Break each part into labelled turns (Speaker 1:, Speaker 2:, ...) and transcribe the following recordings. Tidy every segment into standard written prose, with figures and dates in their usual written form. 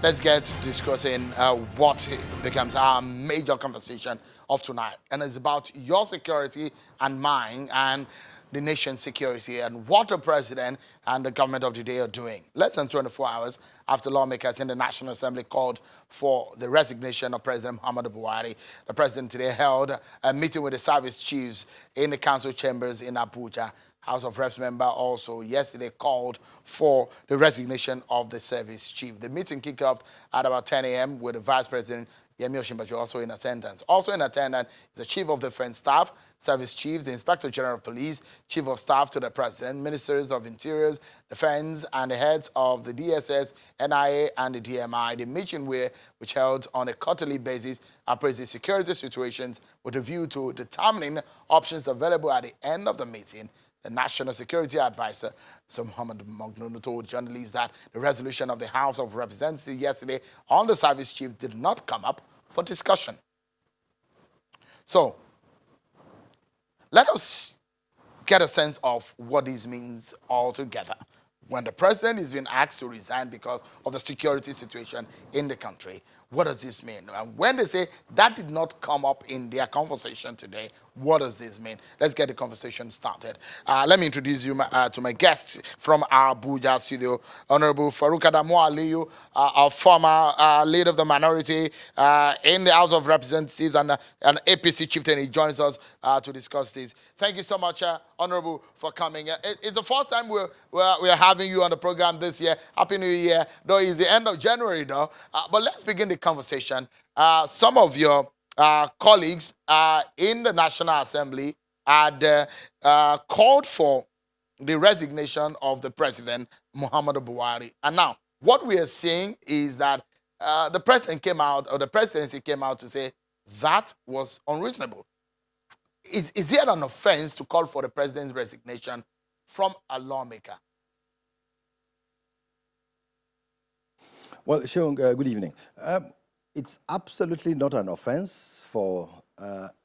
Speaker 1: let's get discussing what becomes our major conversation of tonight. And it's about your security and mine and the nation's security and what the president and the government of the day are doing. Less than 24 hours after lawmakers in the National Assembly called for the resignation of President Muhammadu Buhari, the president today held a meeting with the service chiefs in the council chambers in Abuja. House of Reps member also yesterday called for the resignation of the service chief. The meeting kicked off at about 10 a.m. with the Vice President Yemi Osinbajo also in attendance. Also in attendance is the Chief of Defense Staff, Service Chief, the Inspector General of Police, Chief of Staff to the President, Ministers of Interiors, Defense, and the heads of the DSS, NIA, and the DMI. The meeting, which held on a quarterly basis, appraised the security situations with a view to determining options available at the end of the meeting. The National Security Advisor, Muhammad Magnunu, told journalists that the resolution of the House of Representatives yesterday on the service chief did not come up for discussion. So, let us get a sense of what this means altogether. When the president is being asked to resign because of the security situation in the country, what does this mean? And when they say that did not come up in their conversation today, what does this mean? Let's get the conversation started. Let me introduce you to my guest from our Abuja studio, Honorable Farouk Adamu Aliyu, our former leader of the minority in the House of Representatives and an APC chieftain. He joins us to discuss this. Thank you so much, Honorable, for coming. It's the first time we're having you on the program this year. Happy New Year, though it's the end of January, though. But let's begin the conversation. Some of your colleagues in the National Assembly had called for the resignation of the president, Muhammadu Buhari. And now, what we are seeing is that the president came out, or the presidency came out to say that was unreasonable. Is it an offense to call for the president's resignation from a lawmaker?
Speaker 2: Well, Seun, good evening. It's absolutely not an offense for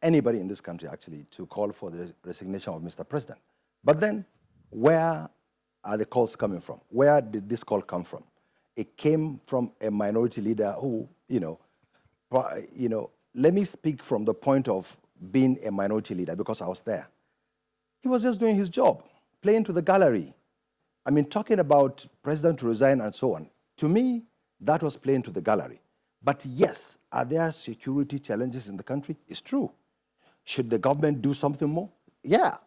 Speaker 2: anybody in this country, actually, to call for the resignation of Mr. President. But then, where are the calls coming from? Where did this call come from? It came from a minority leader who, let me speak from the point of being a minority leader, because I was there. He was just doing his job, playing to the gallery. I mean, talking about president to resign and so on. To me, that was playing to the gallery. But yes, are there security challenges in the country? It's true. Should the government do something more? Yeah.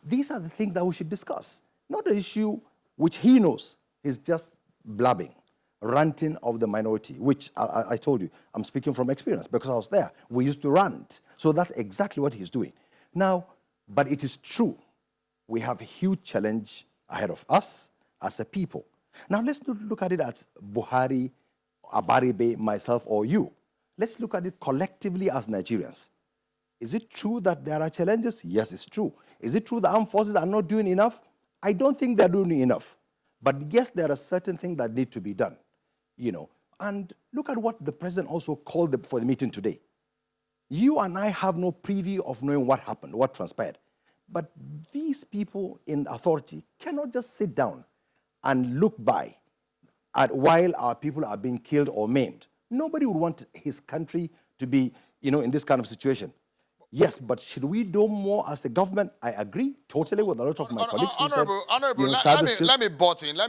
Speaker 2: These are the things that we should discuss. Not the issue which he knows. He's just blabbing, ranting of the minority, which I told you, I'm speaking from experience because I was there. We used to rant. So that's exactly what he's doing. Now, but it is true. We have a huge challenge ahead of us as a people. Now, let's not look at it as Buhari, Abaribe, myself, or you. Let's look at it collectively as Nigerians. Is it true that there are challenges? Yes, it's true. Is it true the armed forces are not doing enough? I don't think they're doing enough. But yes, there are certain things that need to be done. And look at what the president also called for the meeting today. You and I have no preview of knowing what happened, what transpired. But these people in authority cannot just sit down and look by while our people are being killed or maimed. Nobody would want his country to be, in this kind of situation. Yes, but should we do more as the government? I agree totally with a lot of my colleagues who said...
Speaker 1: Honorable, let me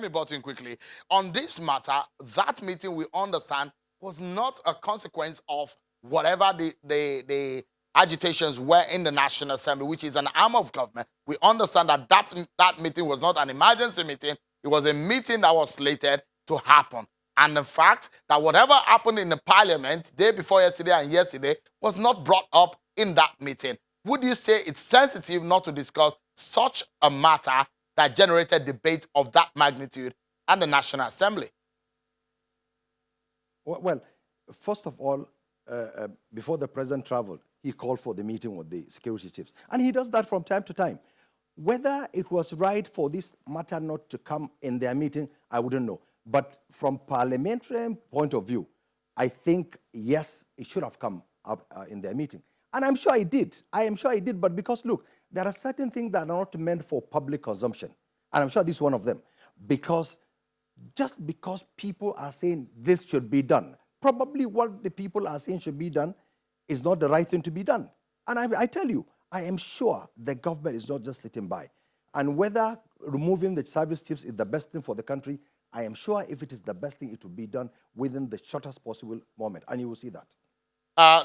Speaker 1: butt in quickly. On this matter, that meeting, we understand, was not a consequence of whatever the agitations were in the National Assembly, which is an arm of government. We understand that meeting was not an emergency meeting. It was a meeting that was slated to happen. And the fact that whatever happened in the parliament day before yesterday and yesterday was not brought up in that meeting. Would you say it's sensitive not to discuss such a matter that generated debate of that magnitude and the National Assembly?
Speaker 2: Well, first of all, before the president traveled, he called for the meeting with the security chiefs. And he does that from time to time. Whether it was right for this matter not to come in their meeting, I wouldn't know. But from parliamentary point of view, I think, yes, it should have come up in their meeting. And I'm sure it did. I am sure it did. But because, look, there are certain things that are not meant for public consumption. And I'm sure this is one of them. Because just because people are saying this should be done. Probably what the people are saying should be done is not the right thing to be done. And I tell you, I am sure the government is not just sitting by. And whether removing the service chiefs is the best thing for the country, I am sure if it is the best thing, it will be done within the shortest possible moment. And you will see that.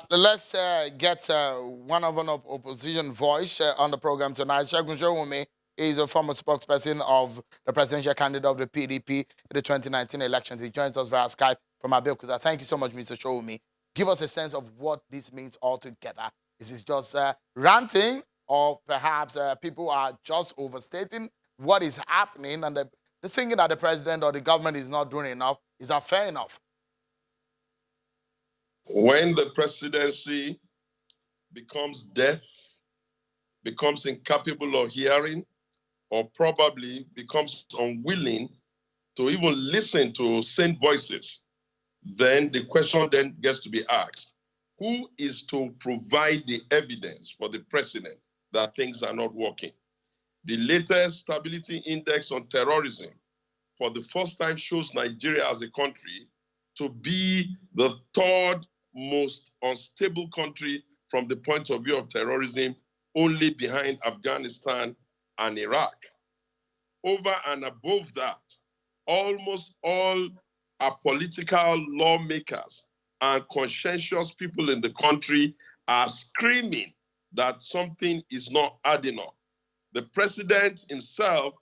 Speaker 1: Let's get one of an opposition voice on the program tonight. Sowunmi is a former spokesperson of the presidential candidate of the PDP in the 2019 elections. He joins us via Skype from Abeokuta. Thank you so much, Mr. Sowunmi. Give us a sense of what this means altogether. Is this just ranting, or perhaps people are just overstating what is happening, and the thinking that the president or the government is not doing enough? Is that fair enough?
Speaker 3: When the presidency becomes deaf, becomes incapable of hearing, or probably becomes unwilling to even listen to sane voices, then the question then gets to be asked, who is to provide the evidence for the president that things are not working? The latest Stability Index on Terrorism for the first time shows Nigeria as a country to be the third most unstable country from the point of view of terrorism, only behind Afghanistan and Iraq. Over and above that, almost all our political lawmakers and conscientious people in the country are screaming that something is not adding up. The president himself,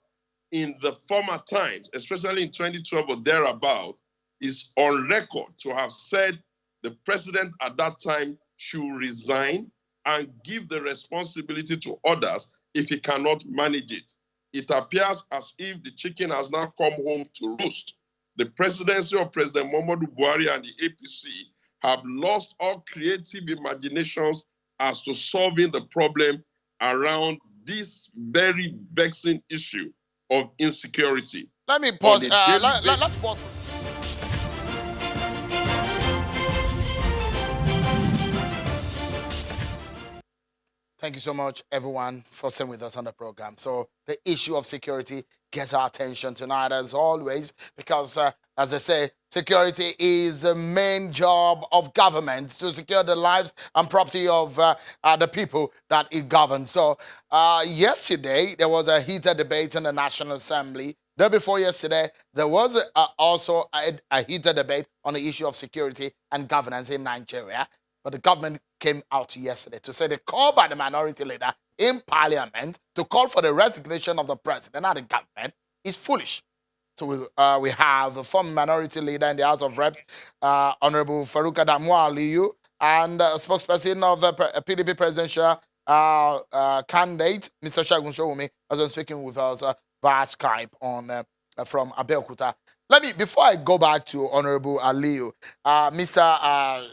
Speaker 3: in the former times, especially in 2012 or thereabout, is on record to have said the president at that time should resign and give the responsibility to others if he cannot manage it. It appears as if the chicken has now come home to roost. The presidency of President Muhammadu Buhari and the APC have lost all creative imaginations as to solving the problem around this very vexing issue of insecurity.
Speaker 1: Let me pause. Let's pause. Thank you so much, everyone, for staying with us on the program. So the issue of security gets our attention tonight, as always, because, as I say, security is the main job of government, to secure the lives and property of the people that it governs. So yesterday, there was a heated debate in the National Assembly. Day before yesterday, there was also a heated debate on the issue of security and governance in Nigeria. But the government came out yesterday to say the call by the minority leader in parliament to call for the resignation of the president and the government is foolish. So we have the former minority leader in the House of Reps, Honorable Aliyu, and spokesperson of the PDP presidential candidate, Mr. Sowunmi, has been speaking with us via Skype on from Abeokuta. Let me, before I go back to Honorable Aliyu, Mr.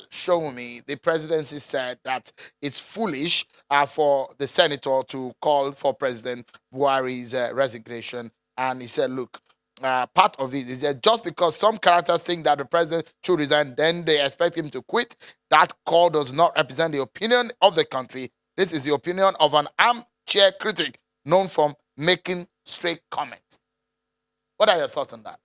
Speaker 1: Sowunmi, the presidency said that it's foolish for the senator to call for President Buhari's resignation. And he said, look, part of this is that just because some characters think that the president should resign, then they expect him to quit. That call does not represent the opinion of the country. This is the opinion of an armchair critic known for making straight comments. What are your thoughts on that?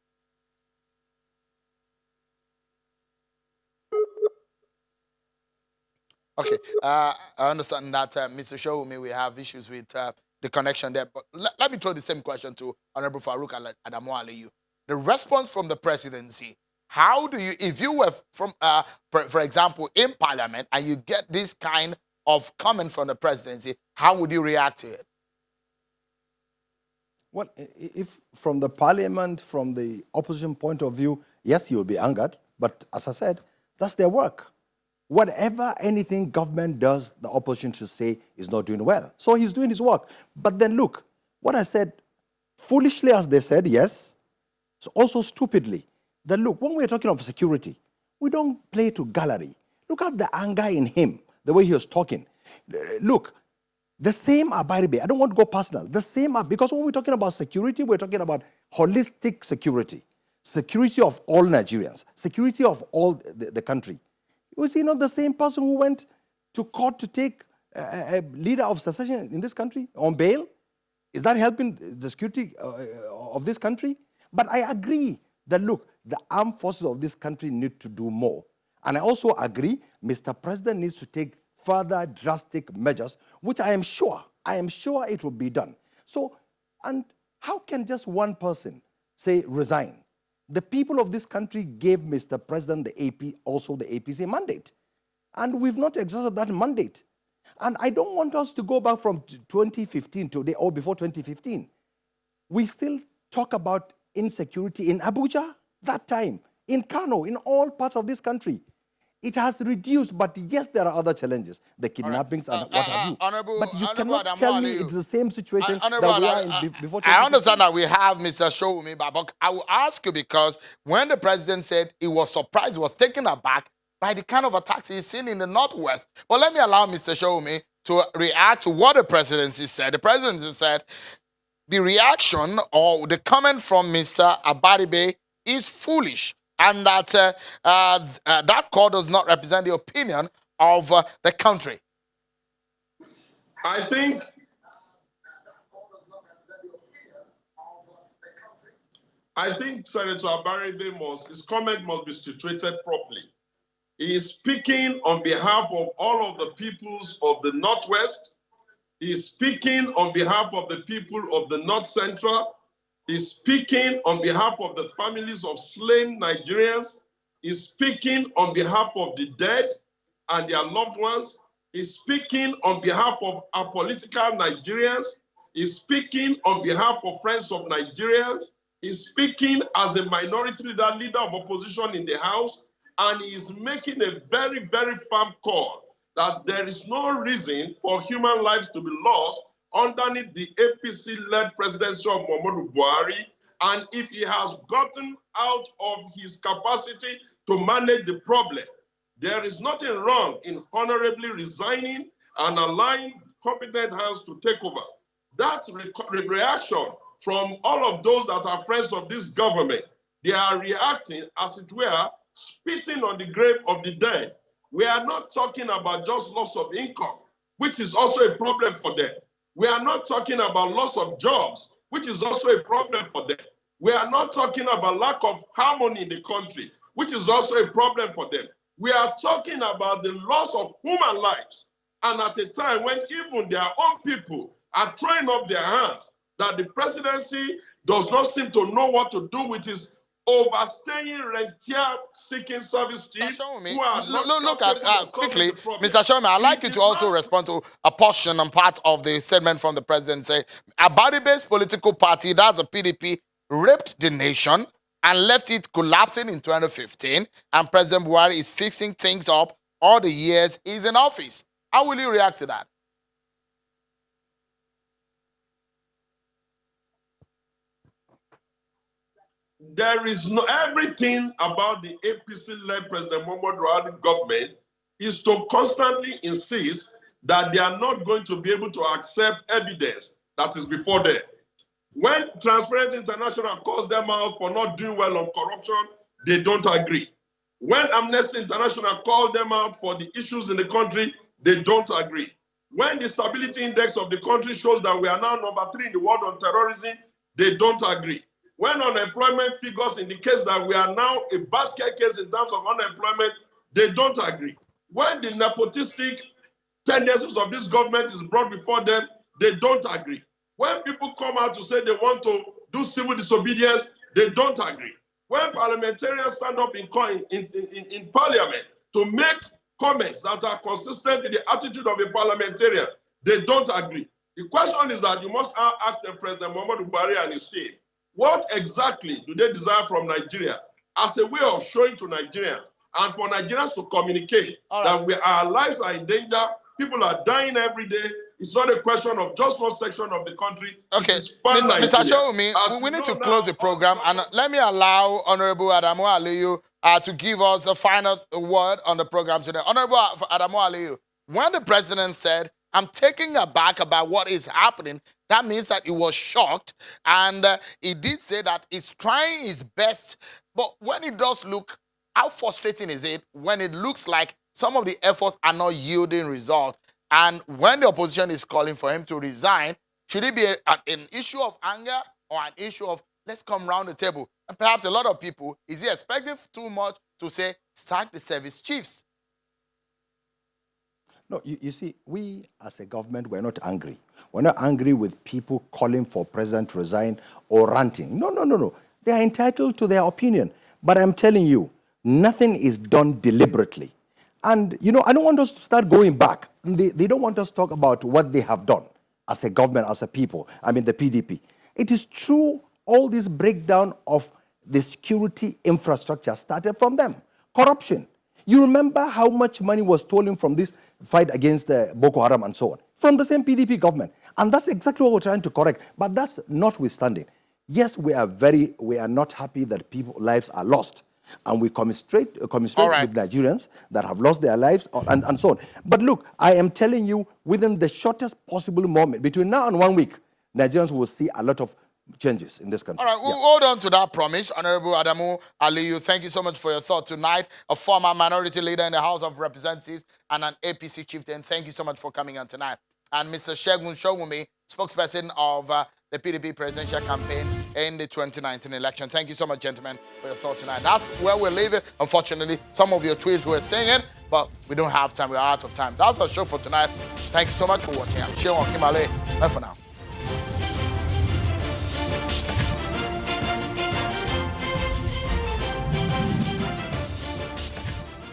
Speaker 1: Okay, I understand that, Mr. Sowunmi, we have issues with the connection there. But let me throw the same question to Honorable Aliyu. The response from the presidency, how do you, if you were from, for example, in parliament, and you get this kind of comment from the presidency, how would you react to it?
Speaker 2: Well, if from the parliament, from the opposition point of view, yes, you will be angered. But as I said, that's their work. Whatever anything government does, the opposition should say is not doing well. So he's doing his work. But then look, what I said, foolishly as they said, yes, so also stupidly. Then look, when we're talking of security, we don't play to gallery. Look at the anger in him, the way he was talking. Look, the same Abaribe, I don't want to go personal, the same, because when we're talking about security, we're talking about holistic security. Security of all Nigerians, security of all the country. Was he not the same person who went to court to take a leader of secession in this country on bail? Is that helping the security of this country? But I agree that, look, the armed forces of this country need to do more. And I also agree, Mr. President needs to take further drastic measures, which I am sure it will be done. So, and how can just one person say resign? The people of this country gave Mr. President the APC mandate. And we've not exercised that mandate. And I don't want us to go back from 2015 to today or before 2015. We still talk about insecurity in Abuja that time, in Kano, in all parts of this country. It has reduced, but yes, there are other challenges, the kidnappings and what have you. But you cannot tell me it's the same situation that we were in before 2015.
Speaker 1: I understand that we have Mr. Sowunmi, but I will ask you, because when the president said he was surprised, he was taken aback by the kind of attacks he's seen in the Northwest. But let me allow Mr. Sowunmi to react to what the presidency said. The presidency said the reaction or the comment from Mr. Abaribe is foolish, and that that call does not represent the opinion of the country.
Speaker 3: I think Senator Abaribe his comment must be situated properly. He is speaking on behalf of all of the peoples of the Northwest. He is speaking on behalf of the people of the North Central. He is speaking on behalf of the families of slain Nigerians. He is speaking on behalf of the dead and their loved ones. He is speaking on behalf of apolitical Nigerians. He is speaking on behalf of friends of Nigerians. He is speaking as a minority leader of opposition in the House. And he is making a very, very firm call that there is no reason for human lives to be lost underneath the APC-led presidency of Muhammadu Buhari. And if he has gotten out of his capacity to manage the problem, there is nothing wrong in honorably resigning and allowing competent hands to take over. That's reaction from all of those that are friends of this government. They are reacting, as it were, spitting on the grave of the dead. We are not talking about just loss of income, which is also a problem for them. We are not talking about loss of jobs, which is also a problem for them. We are not talking about lack of harmony in the country, which is also a problem for them. We are talking about the loss of human lives. And at a time when even their own people are throwing up their hands, that the presidency does not seem to know what to do with his overstaying rentier-seeking service chiefs who are
Speaker 1: look at quickly, Mr. Sowunmi, I'd like you to also respond to a portion and part of the statement from the president saying Abaribe's political party, that's the PDP, raped the nation and left it collapsing in 2015, and President Buhari is fixing things up all the years he's in office. How will you react to that?
Speaker 3: There is no, everything about the APC-led President Muhammadu Buhari government is to constantly insist that they are not going to be able to accept evidence that is before them. When Transparency International calls them out for not doing well on corruption, they don't agree. When Amnesty International calls them out for the issues in the country, they don't agree. When the Stability Index of the country shows that we are now number 3 in the world on terrorism, they don't agree. When unemployment figures indicate that we are now a basket case in terms of unemployment, they don't agree. When the nepotistic tendencies of this government is brought before them, they don't agree. When people come out to say they want to do civil disobedience, they don't agree. When parliamentarians stand up in parliament to make comments that are consistent with the attitude of a parliamentarian, they don't agree. The question is that you must ask the President Muhammadu Buhari and his team, what exactly do they desire from Nigeria as a way of showing to Nigerians and for Nigerians to communicate that our lives are in danger, people are dying every day. It's not a question of just one section of the country.
Speaker 1: Okay, Mr. Sowunmi, we need to close the program, and let me allow Honorable Adamu Aliyu to give us a final word on the program today. Honorable Adamu Aliyu, when the president said, I'm taking aback about what is happening, that means that he was shocked, and he did say that he's trying his best, but when it does look, how frustrating is it when it looks like some of the efforts are not yielding results? And when the opposition is calling for him to resign, should it be an issue of anger or an issue of Let's come round the table. And perhaps a lot of people, is he expecting too much to say, sack the service chiefs?
Speaker 2: No, you see, we as a government, we're not angry. We're not angry with people calling for president to resign or ranting. No. They are entitled to their opinion. But I'm telling you, nothing is done deliberately. And, I don't want us to start going back. They don't want us to talk about what they have done as a government, as a people. I mean, the PDP. It is true, all this breakdown of the security infrastructure started from them. Corruption. You remember how much money was stolen from this fight against Boko Haram and so on? From the same PDP government. And that's exactly what we're trying to correct. But that's notwithstanding. Yes, we are not happy that people's lives are lost. And we commiserate with Nigerians that have lost their lives and so on. But look, I am telling you, within the shortest possible moment, between now and 1 week, Nigerians will see a lot of changes in this country.
Speaker 1: All right, we'll hold on to that promise. Honorable Adamu Aliyu, thank you so much for your thought tonight. A former minority leader in the House of Representatives and an APC chieftain. Thank you so much for coming on tonight. And Mr. Sowunmi, spokesperson of the PDP presidential campaign in the 2019 election. Thank you so much, gentlemen, for your thought tonight. That's where we'll leave it. Unfortunately, some of your tweets were saying it, but we don't have time. We're out of time. That's our show for tonight. Thank you so much for watching. I'm Seun Okimale. Bye for now.